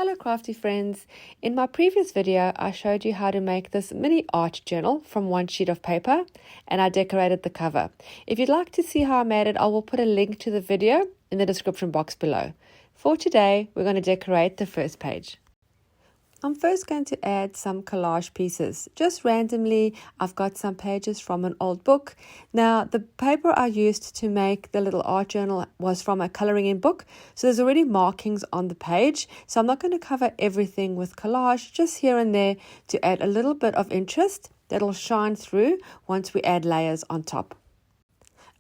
Hello crafty friends! In my previous video I showed you how to make this mini art journal from one sheet of paper and I decorated the cover. If you'd like to see how I made it, I will put a link to the video in the description box below. For today we're going to decorate the first page. I'm first going to add some collage pieces. Just randomly, I've got some pages from an old book. Now, the paper I used to make the little art journal was from a coloring in book. So there's already markings on the page. So I'm not going to cover everything with collage, just here and there to add a little bit of interest that'll shine through once we add layers on top.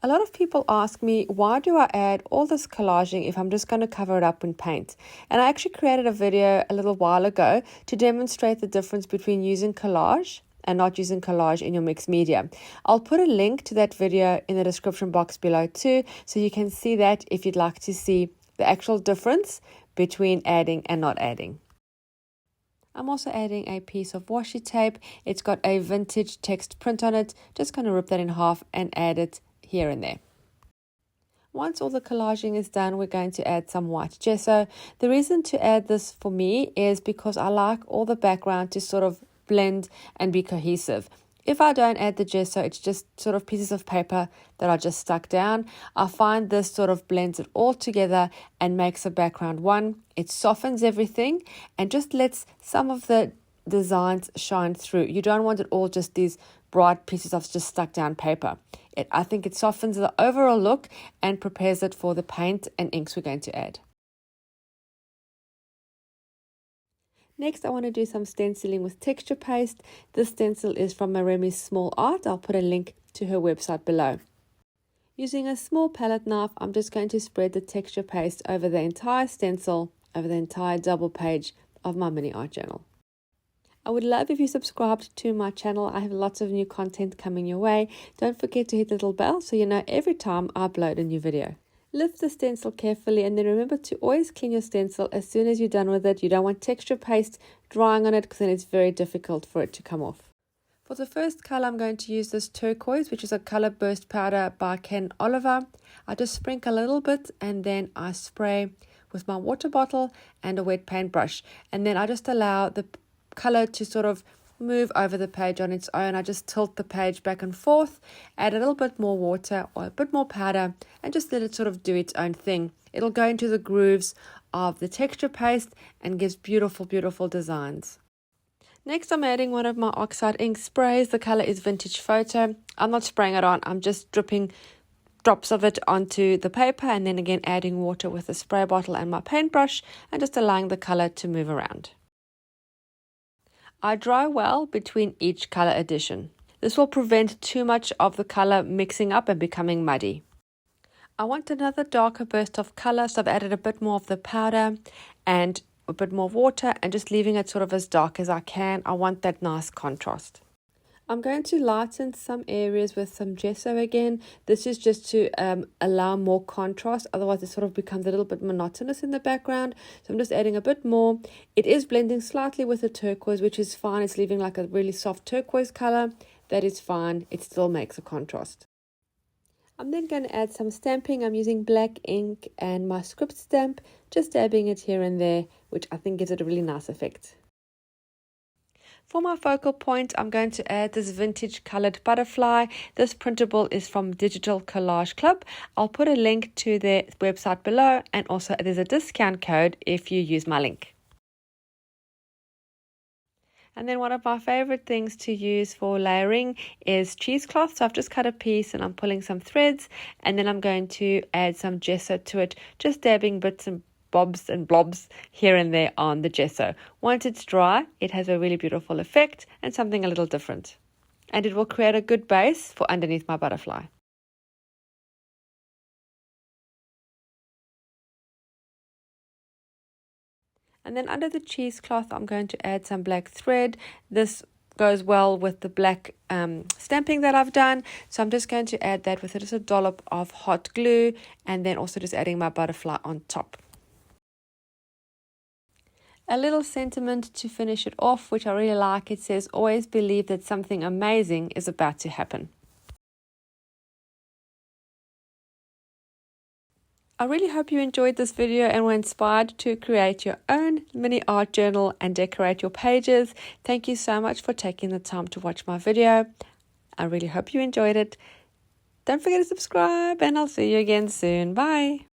A lot of people ask me, why do I add all this collaging if I'm just going to cover it up in paint? And I actually created a video a little while ago to demonstrate the difference between using collage and not using collage in your mixed media. I'll put a link to that video in the description box below too, so you can see that if you'd like to see the actual difference between adding and not adding. I'm also adding a piece of washi tape. It's got a vintage text print on it. Just going to rip that in half and add it here and there. Once all the collaging is done, we're going to add some white gesso. The reason to add this for me is because I like all the background to sort of blend and be cohesive. If I don't add the gesso, it's just sort of pieces of paper that are just stuck down. I find this sort of blends it all together and makes the background one. It softens everything and just lets some of the designs shine through. You don't want it all just these bright pieces of just stuck down paper. I think it softens the overall look and prepares it for the paint and inks we're going to add. Next, I want to do some stenciling with texture paste. This stencil is from Maremi's Small Art. I'll put a link to her website below. Using a small palette knife, I'm just going to spread the texture paste over the entire stencil, over the entire double page of my mini art journal. I would love if you subscribed to my channel. I have lots of new content coming your way. Don't forget to hit the little bell so you know every time I upload a new video. Lift the stencil carefully and then remember to always clean your stencil as soon as you're done with it. You don't want texture paste drying on it because then it's very difficult for it to come off. For the first color, I'm going to use this turquoise, which is a color burst powder by Ken Oliver. I just sprinkle a little bit and then I spray with my water bottle and a wet paintbrush. And then I just allow the color to sort of move over the page on its own. I just tilt the page back and forth, add a little bit more water or a bit more powder and just let it sort of do its own thing. It'll go into the grooves of the texture paste and gives beautiful, beautiful designs. Next, I'm adding one of my Oxide ink sprays. The color is Vintage Photo. I'm not spraying it on, I'm just dripping drops of it onto the paper and then again adding water with a spray bottle and my paintbrush and just allowing the color to move around. I dry well between each color addition. This will prevent too much of the color mixing up and becoming muddy. I want another darker burst of color, so I've added a bit more of the powder and a bit more water and just leaving it sort of as dark as I can. I want that nice contrast. I'm going to lighten some areas with some gesso again. This is just to allow more contrast, otherwise it sort of becomes a little bit monotonous in the background. So I'm just adding a bit more. It is blending slightly with the turquoise, which is fine. It's leaving like a really soft turquoise color. That is fine. It still makes a contrast. I'm then going to add some stamping. I'm using black ink and my script stamp, just dabbing it here and there, which I think gives it a really nice effect. For my focal point, I'm going to add this vintage colored butterfly. This printable is from Digital Collage Club. I'll put a link to their website below and also there's a discount code if you use my link. And then one of my favorite things to use for layering is cheesecloth. So I've just cut a piece and I'm pulling some threads and then I'm going to add some gesso to it, just dabbing bits and bobs and blobs here and there on the gesso. Once it's dry, it has a really beautiful effect and something a little different. And it will create a good base for underneath my butterfly. And then under the cheesecloth, I'm going to add some black thread. This goes well with the black stamping that I've done. So I'm just going to add that with just a dollop of hot glue and then also just adding my butterfly on top. A little sentiment to finish it off, which I really like. It says, always believe that something amazing is about to happen. I really hope you enjoyed this video and were inspired to create your own mini art journal and decorate your pages. Thank you so much for taking the time to watch my video. I really hope you enjoyed it. Don't forget to subscribe, and I'll see you again soon. Bye.